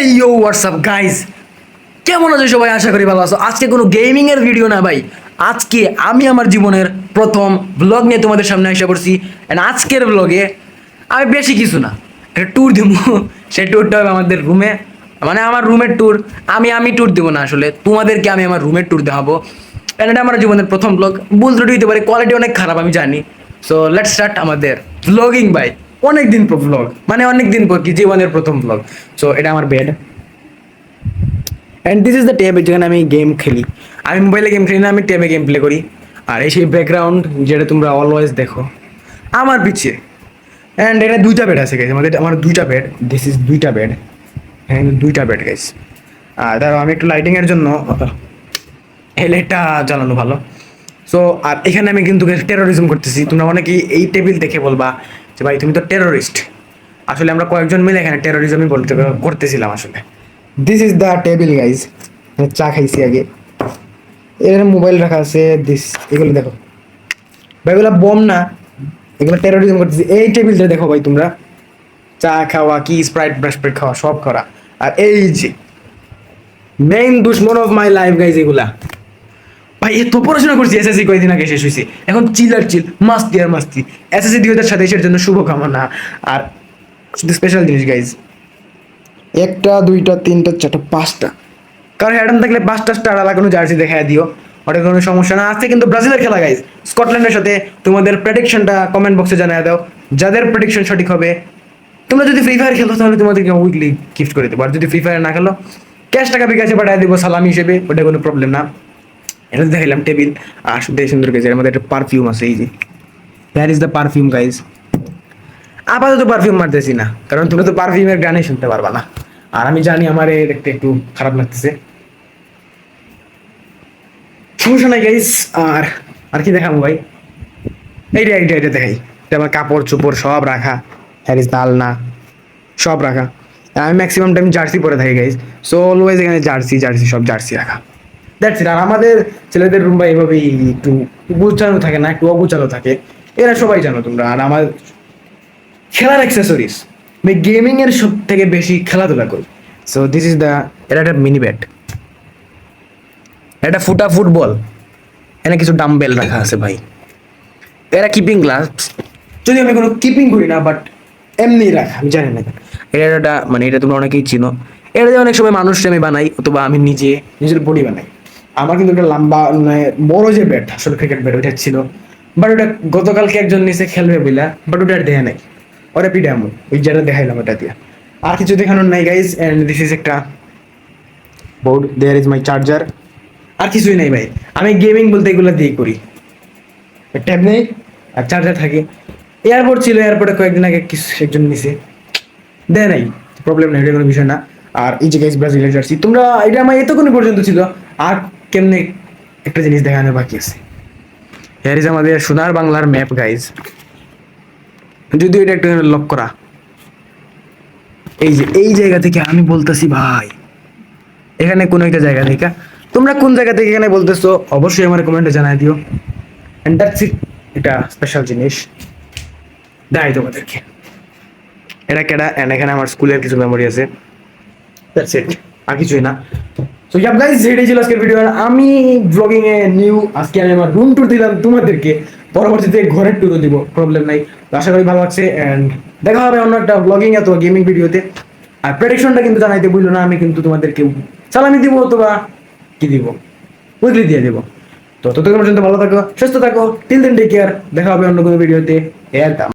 এই ইয়ো WhatsApp guys, কেমন আছো সবাই? আশা করি ভালো আছো। আজকে কোনো গেমিং এর ভিডিও না ভাই, আজকে আমি আমার জীবনের প্রথম ব্লগ নিয়ে তোমাদের সামনে এসে পড়ছি। এন্ড আজকের ব্লগে আমি বেশি কিছু না, একটা ট্যুর দিব। সেই ট্যুরটা হবে আমাদের রুমে, মানে আমার রুমের ট্যুর। আমি ট্যুর দেবো না, আসলে তোমাদেরকে আমি আমার রুমের ট্যুর দেখাবো। এন্ড এটা আমার জীবনের প্রথম ব্লগ, ভুল ত্রুটি হতে পারে, কোয়ালিটি অনেক খারাপ আমি জানি। সো লেটস স্টার্ট আমাদের ব্লগিং ভাই। অনেক দিন পর ব্লগ, মানে অনেক দিন পর কি, জীবনের প্রথম ব্লগ। সো এটা আমার bed, and this is the tab, যেখানে আমি গেম খেলি। আমি মোবাইলে গেম খেলি না, আমি ট্যাবে গেম প্লে করি। আর এই সেই ব্যাকগ্রাউন্ড যেটা তোমরা অলওয়েজ দেখো আমার পিছিয়ে। অ্যান্ড এটা দুইটা বেড আছে গাইস, আমার দুইটা বেড। দিস ইজ দুইটা বেড, হ্যাঁ দুইটা বেড গাইস। আর ধরো আমি একটু লাইটিংয়ের জন্য এই লাইটটা জ্বালানো ভালো। সো আর এখানে আমি কিন্তু টেরোরিজম করতেছি। তোমরা অনেকেই এই টেবিল দেখে বলবা যে ভাই তুমি তো টেরোরিস্ট। আসলে আমরা কয়েকজন মিলে এখানে টেরোরিজমই করতেছিলাম আসলে। This is the table guys. চা খাইছি আগে, এর মোবাইল রাখা আছে। দিস, এগুলো দেখো ভাই, এগুলো বম না, এগুলো টেরোরিজম করতেছি। এই টেবিলটা দেখো ভাই, তোমরা চা খাওয়া কি স্প্রাইট ব্রাশপ্রাইট খাওয়া সব করা। আর এই যে মেইন দুশ্মন অফ মাই লাইফ গাইজ, এগুলা ভাই। এত পড়াশোনা করছি, এসএসসি কয়েকদিন আগে শেষ হয়েছে, এখন চিল আর চিল, মাস্তি আর মাস্তি। এসএসসি 2027 জন্য শুভকামনা। আর শুধু স্পেশাল জিনিস গাইজ, একটা দুইটা তিনটা চারটা পাঁচটা, কারণ হ্যাডাম থাকলে পাঁচটা স্টার লাগানো জার্সি দেখায় দিও, ওটা কোনো সমস্যা না। আজকে কিন্তু ব্রাজিলের খেলা গাইজ, স্কটল্যান্ডের সাথে। তোমাদের প্রেডিকশনটা কমেন্ট বক্সে জানিয়ে দাও, যাদের প্রেডিকশন সঠিক হবে। তোমরা যদি ফ্রি ফায়ার খেলো তাহলে তোমাদেরকে উইকলি গিফট করে দেবো, আর যদি ফ্রি ফায়ার না খেলো ক্যাশ টাকা বিকাশে পাঠিয়ে দেবো সালামি হিসেবে, ওটা কোনো প্রবলেম না। এটা দেখাইলাম টেবিল, আর শুধু সুন্দর গেছে। এর মধ্যে একটা পারফিউম আছে, এই যে that is the perfume guys. আপাতত পারফিউম মারতেছি না, কারণ তুমি তো পারফিউমের গানই শুনতে পারবা না। আর আমি জানি আমার দেখতে একটু খারাপ লাগতেছে, সমস্যা নাই গাইস। আর আর কি দেখাবো ভাই, এইটা দেখাই। এটা আমার কাপড় চোপড় সব রাখা, হ্যারিস দালনা সব রাখা। আমি ম্যাক্সিমাম টাইম জার্সি পরে থাকি গাইস। সো অলওয়েজ এখানে জার্সি জার্সি সব জার্সি রাখা, দ্যাটস ইট। আর আমাদের ছেলেদের রুম বা এভাবেই একটু গুছানো থাকে না, একটু অগুছানো থাকে, এরা সবাই জানো তোমরা। আর আমার খেলার অ্যাক্সেসরিজ, আমি গেমিং এর সব থেকে বেশি খেলাধুলা করি। সো দিস ইজ দ্য, এটা একটা মিনি ব্যাট, এটা ফুটা ফুটবল, এখানে কিছু ডাম্বেল রাখা আছে ভাই। এরা কিপিং গ্লাস, যদি আমি কোনো কিপিং করি না, বাট এমনি রাখা, আমি জানি না। এটা মানে এটা তোমরা অনেকেই চিনো। এটা দিয়ে অনেক সময় মানুষকে আমি বানাই, অথবা আমি নিজের বডি বানাই। আমার কিন্তু একটা লম্বা মানে বড় যে ব্যাট, আসলে ক্রিকেট ব্যাট ওইটা ছিল, বাট ওটা গতকালকে একজন নিচে খেলবে বইলা, বাট ওটা আর দেয়া নাই, ওটা পিঠে এমন ওই যেটা দেখাইলাম ওটা দিয়ে। আর কিছু দেখানোর নাই গাইজ। অ্যান্ড দিস ইজ একটা board, there is my charger. আর কিছুই নাই ভাই, আমি গেমিং বলতে এগুলো দিয়ে করি। ট্যাব নেই আর চার্জার থাকে। এয়ারপোর্ট ছিল, এয়ারপোর্টে কয়েকদিন আগে কিছু একজন নিছে, দেয় নাই, প্রবলেম নেই, এটা কোনো বিষয় না। আর এই যে গাইস ব্রাজিলের জার্সি, তোমরা এটা আমার এতক্ষণ পর্যন্ত ছিল। আর কেমনে একটা জিনিস দেখানোর বাকি আছে, হিয়ার ইজ আমাদের সোনার বাংলার ম্যাপ গাইজ। যদিও এটা একটু লক করা, এই যে এই জায়গা থেকে আমি বলতেছি ভাই, এখানে কোনো একটা জায়গা থেকে। তোমরা কোন জায়গা থেকে এখানে বলতেছো অবশ্যই আমার কমেন্টে জানাই দিও। And that's it. এটা স্পেশাল জিনিস দেখাই তোমাদেরকে, এটা কেডা। এন্ড এখানে আমার স্কুলের কিছু মেমোরি আছে, দ্যাটস ইট, আর কিছুই না। সো ইয়াপ গাইস, এটাই ছিল আজকের ভিডিও। আমি ব্লগিং এ নিউ, আজকে আমি আমার রুম ট্যুর দিলাম তোমাদেরকে, পরবর্তীতে ঘরের ট্যুরও দিব, প্রবলেম নাই। তো আশা করি ভালো লাগছে, এন্ড দেখা হবে অন্য একটা ব্লগিং অথবা গেমিং ভিডিওতে। আর প্রেডিকশনটা কিন্তু জানাইতে ভুলো না, আমি কিন্তু তোমাদেরকে সালামি দিব অথবা কি দিব, উইকলি দিয়ে দেবো। তো ততক্ষণ পর্যন্ত ভালো থাকো, সুস্থ থাকো, টিল দেন টেক কেয়ার, দেখা হবে অন্য কোনো ভিডিওতে। একদম।